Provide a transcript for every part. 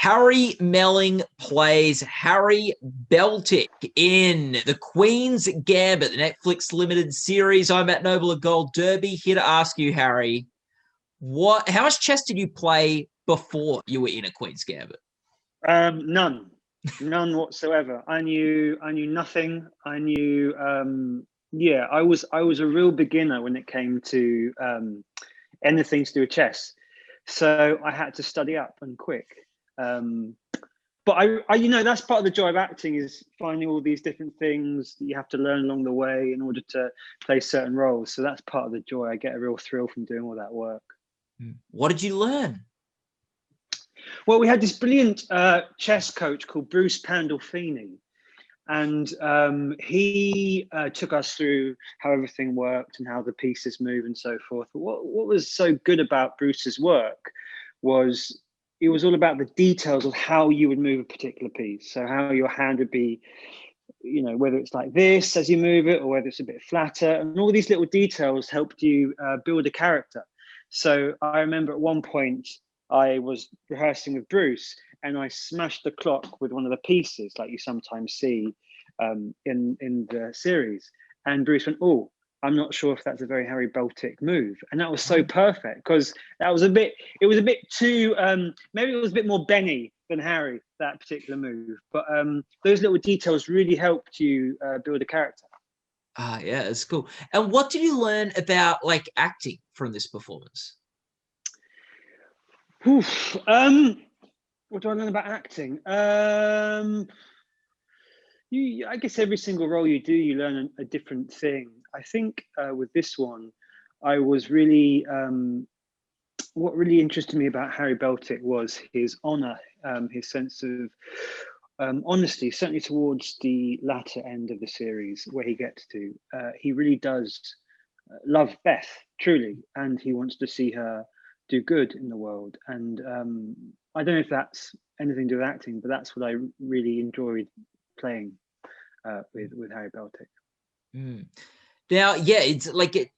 Harry Melling plays Harry Beltic in the Queens Gambit, the Netflix limited series. I'm at Noble Gold Derby, here to ask you, Harry, how much chess did you play before you were in a Queens Gambit? None whatsoever. I knew nothing. I knew, I was a real beginner when it came to anything to do with chess. So I had to study up and quick. But I that's part of the joy of acting, is finding all these different things that you have to learn along the way in order to play certain roles. So that's part of the joy. I get a real thrill from doing all that work. What did you learn? Well, we had this brilliant chess coach called Bruce Pandolfini, and he took us through how everything worked and how the pieces move and so forth. But what was so good about Bruce's work was it was all about the details of how you would move a particular piece. So how your hand would be, whether it's like this as you move it or whether it's a bit flatter, and all these little details helped you build a character. So I remember at one point I was rehearsing with Bruce and I smashed the clock with one of the pieces, like you sometimes see in the series. And Bruce went, "Oh, I'm not sure if that's a very Harry Beltic move." And that was so perfect, because it was a bit too, maybe it was a bit more Benny than Harry, that particular move. But those little details really helped you build a character. Yeah, it's cool. And what did you learn about acting from this performance? What do I learn about acting? I guess every single role you do, you learn a different thing. I think with this one, I was really, what really interested me about Harry Beltic was his honour, his sense of honesty, certainly towards the latter end of the series where he gets to. He really does love Beth, truly, and he wants to see her do good in the world. And I don't know if that's anything to do with acting, but that's what I really enjoyed playing with Harry Beltic. Now, it's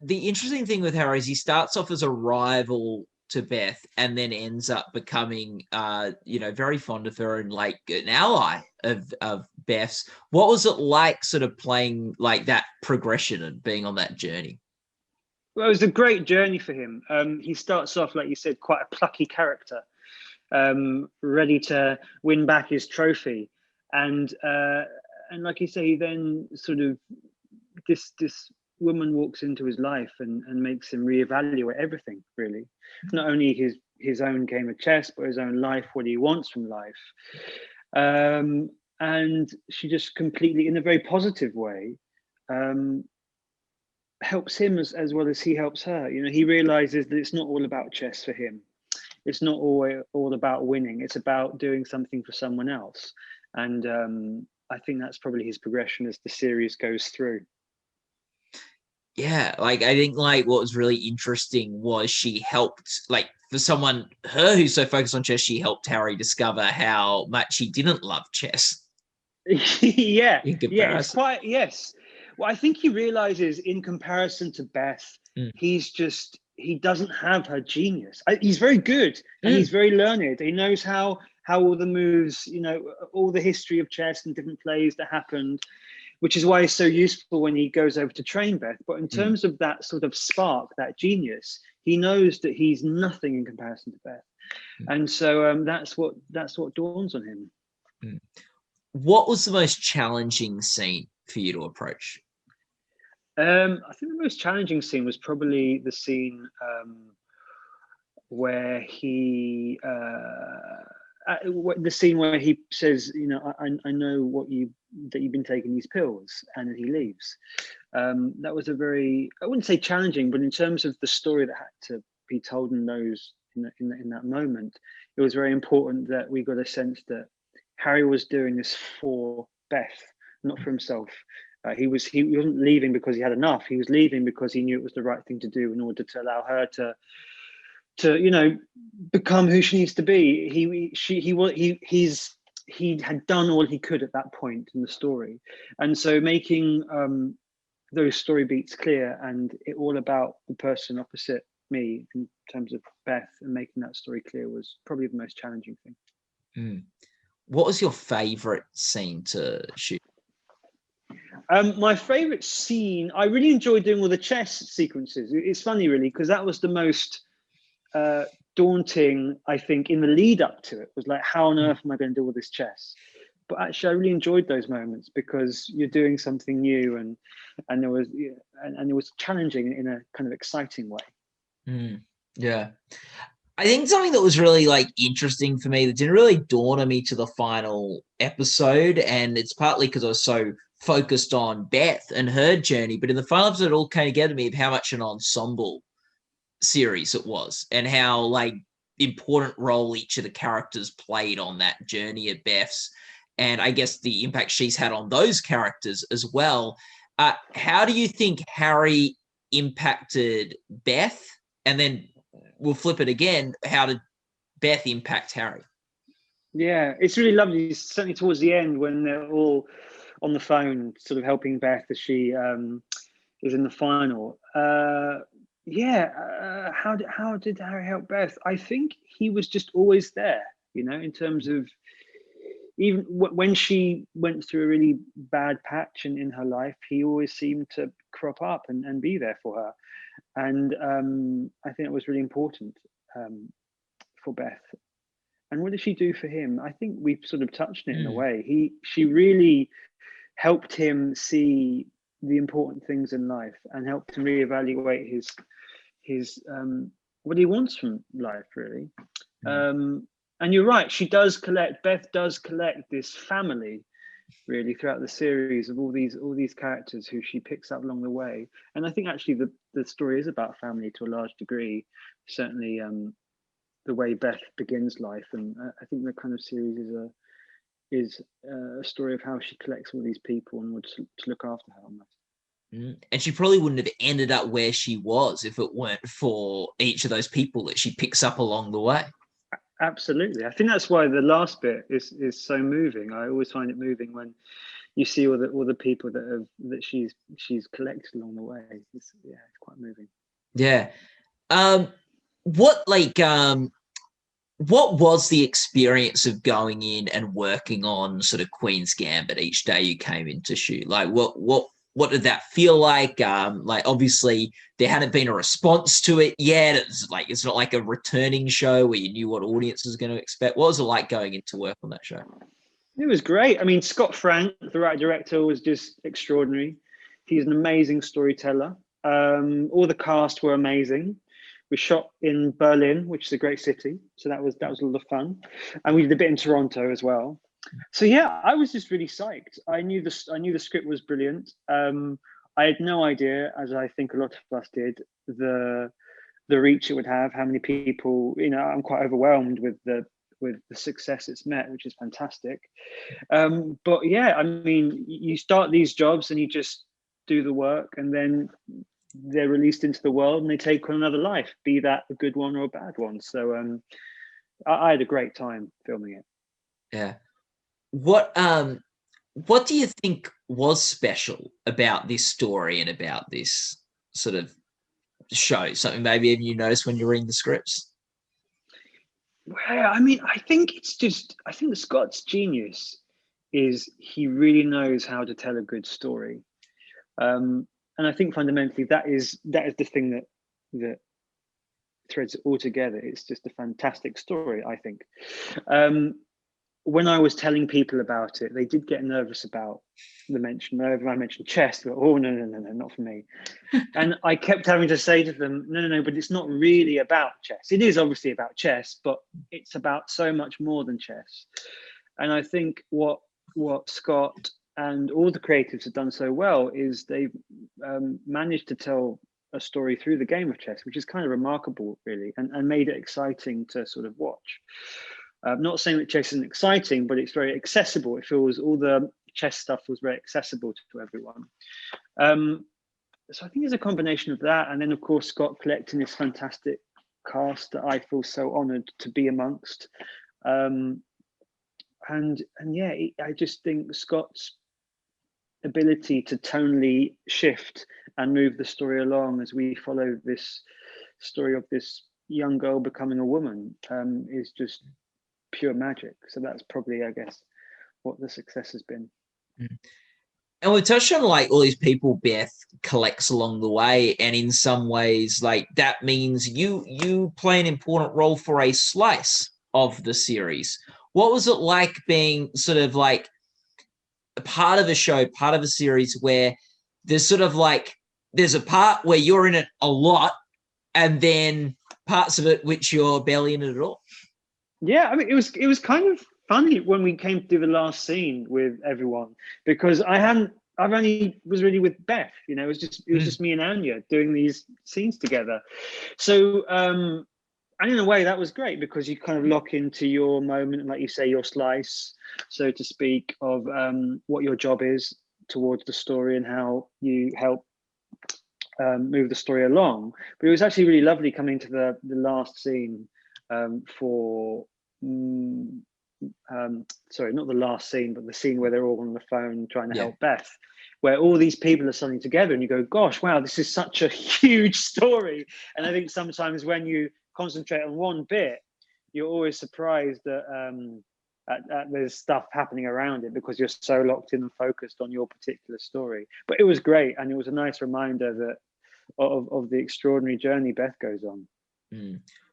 the interesting thing with Harry is he starts off as a rival to Beth and then ends up becoming very fond of her and an ally of Beth's. What was it like sort of playing that progression and being on that journey? Well, it was a great journey for him. He starts off, like you said, quite a plucky character, ready to win back his trophy, and like you say, he then sort of this woman walks into his life and makes him reevaluate everything, really, not only his own game of chess, but his own life, what he wants from life. And she just completely, in a very positive way, helps him as well as he helps her. He realizes that it's not all about chess for him. It's not all about winning. It's about doing something for someone else. And I think that's probably his progression as the series goes through. Yeah, I think what was really interesting was she helped, for someone, her who's so focused on chess, she helped Harry discover how much he didn't love chess. Yeah, it's quite, yes. Well, I think he realizes in comparison to Beth, he doesn't have her genius. He's very good and he's very learned. He knows how all the moves, all the history of chess and different plays that happened, which is why it's so useful when he goes over to train Beth. But in terms of that sort of spark, that genius, he knows that he's nothing in comparison to Beth. And so that's what dawns on him. What was the most challenging scene for you to approach? I think the most challenging scene was probably the scene where he says, I know that you've been taking these pills, and he leaves. That was a very, I wouldn't say challenging, but in terms of the story that had to be told in that moment, it was very important that we got a sense that Harry was doing this for Beth, not for himself. He wasn't leaving because he had enough. He was leaving because he knew it was the right thing to do in order to allow her to become who she needs to be. He had done all he could at that point in the story, and so making those story beats clear and it all about the person opposite me in terms of Beth, and making that story clear was probably the most challenging thing. Mm. What was your favorite scene to shoot? My favorite scene, I really enjoyed doing all the chess sequences. It's funny, really, because that was the most daunting, I think, in the lead up to it. Was like, how on earth am I going to do all this chess? But actually, I really enjoyed those moments because you're doing something new, and there was and it was challenging in a kind of exciting way. Mm. Yeah. I think something that was really like interesting for me that didn't really dawn on me to the final episode, and it's partly because I was so focused on Beth and her journey, but in the final episode, it all came together to me of how much an ensemble series it was, and how like important role each of the characters played on that journey of Beth's, and I guess the impact she's had on those characters as well. How do you think Harry impacted Beth? And then we'll flip it again. How did Beth impact Harry? Yeah, it's really lovely. Certainly towards the end when they're all on the phone, sort of helping Beth as she is in the final. How did Harry help Beth? I think he was just always there. In terms of even when she went through a really bad patch in her life, he always seemed to crop up and be there for her. And I think it was really important for Beth. And what did she do for him? I think we've sort of touched on it in a way. She really helped him see the important things in life and helped him reevaluate his what he wants from life, really. And you're right, Beth does collect this family really throughout the series of all these characters who she picks up along the way. And I think actually the story is about family to a large degree. Certainly the way Beth begins life, and I think the kind of series is a story of how she collects all these people and wants to look after her almost. And she probably wouldn't have ended up where she was if it weren't for each of those people that she picks up along the way. Absolutely. I think that's why the last bit is so moving. I always find it moving when you see all the people that she's collected along the way. It's quite moving. Yeah. What what was the experience of going in and working on sort of Queen's Gambit each day you came in to shoot? Like what did that feel like? Like obviously there hadn't been a response to it yet. It's not like a returning show where you knew what audience was going to expect. What was it like going into work on that show? It was great. I mean, Scott Frank, the writer director, was just extraordinary. He's an amazing storyteller. All the cast were amazing. We shot in Berlin, which is a great city, so that was a lot of fun, and we did a bit in Toronto as well. So yeah, I was just really psyched. I knew the script was brilliant. I had no idea, as I think a lot of us did, the reach it would have, how many people. I'm quite overwhelmed with the success it's met, which is fantastic. But yeah, I mean, you start these jobs and you just do the work, and then they're released into the world and they take on another life, be that a good one or a bad one. So I had a great time filming it. Yeah. What do you think was special about this story and about this sort of show? Something maybe you noticed when you're reading the scripts? Well, I mean, I think Scott's genius is he really knows how to tell a good story. And I think fundamentally that is the thing that threads it all together. It's just a fantastic story, I think. When I was telling people about it, they did get nervous about the mention. Whenever I mentioned chess, they were, oh no, not for me. And I kept having to say to them, no, but it's not really about chess. It is obviously about chess, but it's about so much more than chess. And I think what Scott and all the creatives have done so well is they've managed to tell a story through the game of chess, which is kind of remarkable, really, and made it exciting to sort of watch. Not saying that chess isn't exciting, but it's very accessible. It feels all the chess stuff was very accessible to everyone. So I think it's a combination of that, and then of course Scott collecting this fantastic cast that I feel so honoured to be amongst. And yeah, I just think Scott's ability to tonally shift and move the story along as we follow this story of this young girl becoming a woman is just pure magic. So that's probably, I guess, what the success has been. And we touched on like all these people Beth collects along the way, and in some ways, like that means you play an important role for a slice of the series. What was it like being sort of like a part of a show, part of a series where there's sort of like there's a part where you're in it a lot, and then parts of it which you're barely in it at all? Yeah, I mean, it was kind of funny when we came to do the last scene with everyone, because I've only was really with Beth, you know, it was just me and Anya doing these scenes together. So and in a way that was great, because you kind of lock into your moment, and like you say, your slice, so to speak, of what your job is towards the story and how you help move the story along. But it was actually really lovely coming to the last scene for sorry, not the last scene, but the scene where they're all on the phone trying to help Beth, where all these people are suddenly together, and you go, gosh, wow, this is such a huge story. And I think sometimes when you concentrate on one bit, you're always surprised that there's stuff happening around it, because you're so locked in and focused on your particular story. But it was great, and it was a nice reminder that of the extraordinary journey Beth goes on.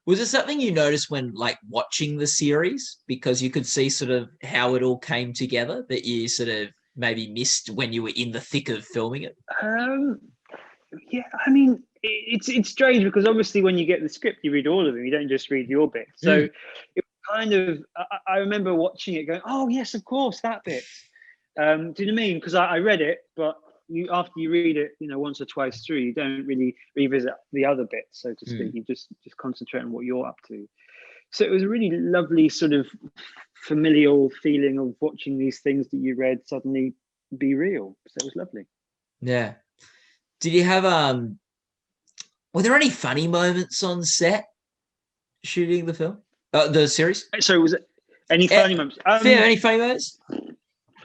Was it something you noticed when like watching the series, because you could see sort of how it all came together, that you sort of maybe missed when you were in the thick of filming it? Yeah, I mean, it's strange, because obviously when you get the script, you read all of them, you don't just read your bit. So it was kind of, I remember watching it going, oh yes, of course, that bit. Do you know what I mean? Because I read it, but after you read it, you know, once or twice through, you don't really revisit the other bits, so to speak. You just concentrate on what you're up to. So it was a really lovely sort of familial feeling of watching these things that you read suddenly be real. So it was lovely. Yeah. Did you have were there any funny moments on set shooting the film? The series? So was it any funny moments? Any funny moments?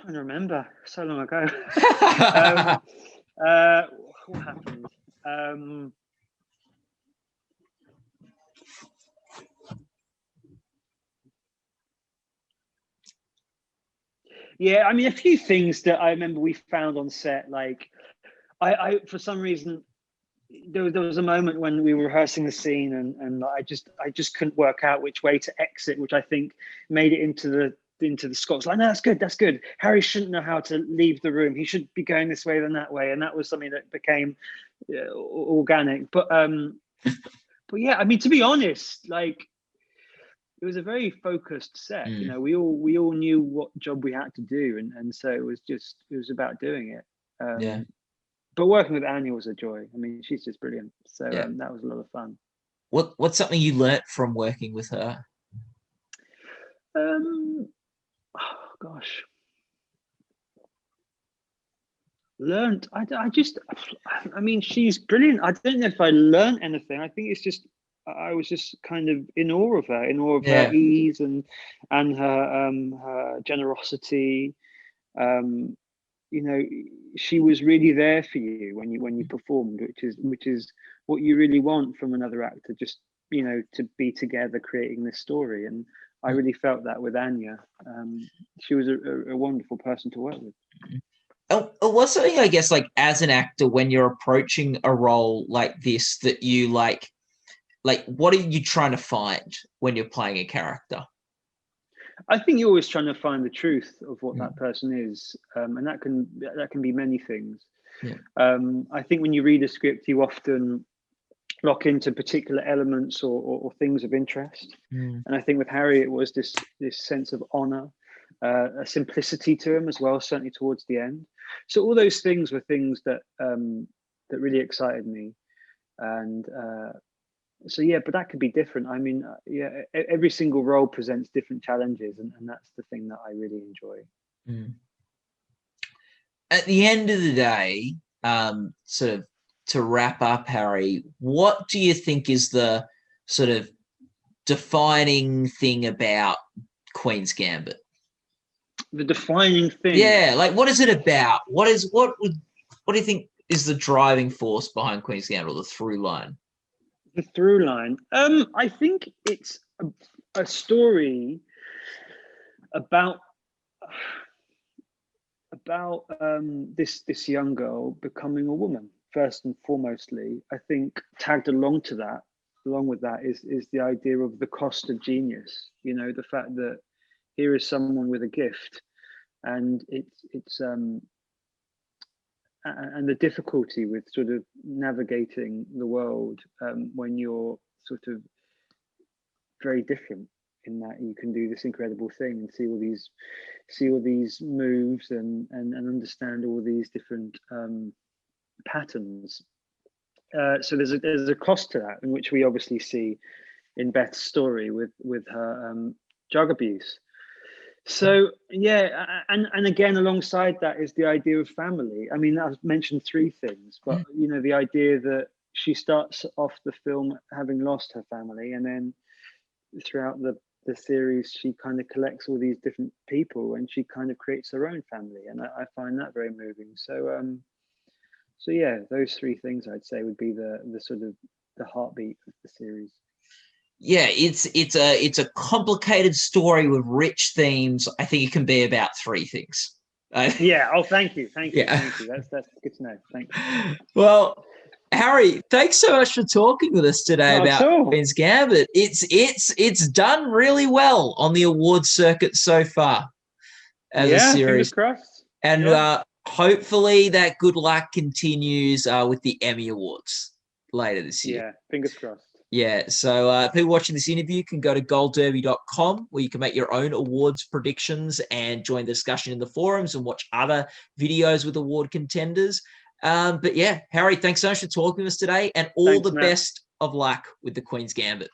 I don't remember, so long ago. What happened? Yeah, I mean, a few things that I remember we found on set. Like, I for some reason, there was a moment when we were rehearsing the scene, and I just couldn't work out which way to exit, which I think made it into the Scots. Like, no, that's good. Harry shouldn't know how to leave the room. He should be going this way than that way, and that was something that became organic. But yeah, I mean, to be honest, like, it was a very focused set. You know, we all knew what job we had to do, and so it was about doing it. But working with Anya was a joy. I mean, she's just brilliant. So that was a lot of fun. What's something you learnt from working with her? Oh gosh, learned. I mean, she's brilliant. I don't know if I learned anything. I think it's just I was just kind of in awe of her, her ease and her generosity. You know, she was really there for you when you performed, which is what you really want from another actor. Just, you know, to be together creating this story. And I really felt that with Anya. She was a wonderful person to work with. What's something, I guess, like as an actor, when you're approaching a role like this, that you like what are you trying to find when you're playing a character? I think you're always trying to find the truth of what that person is, and that can be many things. I think when you read a script, you often lock into particular elements or things of interest. And I think with Harry, it was this sense of honor, a simplicity to him as well, certainly towards the end. So all those things were things that really excited me. And so yeah, but that could be different. I mean, every single role presents different challenges, and that's the thing that I really enjoy. At the end of the day, sort of to wrap up, Harry, what do you think is the sort of defining thing about Queen's Gambit? The defining thing? Yeah, like what is it about? What do you think is the driving force behind Queen's Gambit, or the through line? The through line. I think it's a story about this young girl becoming a woman first and foremostly. I think tagged along with that is the idea of the cost of genius. You know, the fact that here is someone with a gift, and and the difficulty with sort of navigating the world when you're sort of very different, in that you can do this incredible thing and see all these moves and understand all these different patterns. So there's a cost to that, in which we obviously see in Beth's story with her drug abuse. So yeah, and again, alongside that is the idea of family. I mean, I've mentioned three things, but you know, the idea that she starts off the film having lost her family, and then throughout the series she kind of collects all these different people and she kind of creates her own family, and I find that very moving. So yeah, those three things I'd say would be the sort of the heartbeat of the series. Yeah, it's a complicated story with rich themes. I think it can be about three things. Yeah. Oh, thank you. Yeah. Thank you. That's good to know. Thanks. Well, Harry, thanks so much for talking with us today about Queens Gambit. It's done really well on the awards circuit so far as a series. Fingers crossed. And hopefully that good luck continues with the Emmy Awards later this year. Yeah, fingers crossed. Yeah, so people watching this interview can go to goldderby.com, where you can make your own awards predictions and join the discussion in the forums and watch other videos with award contenders. But yeah, Harry, thanks so much for talking to us today, and all the best of luck with the Queen's Gambit.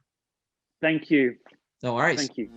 Thank you. No worries. Thank you.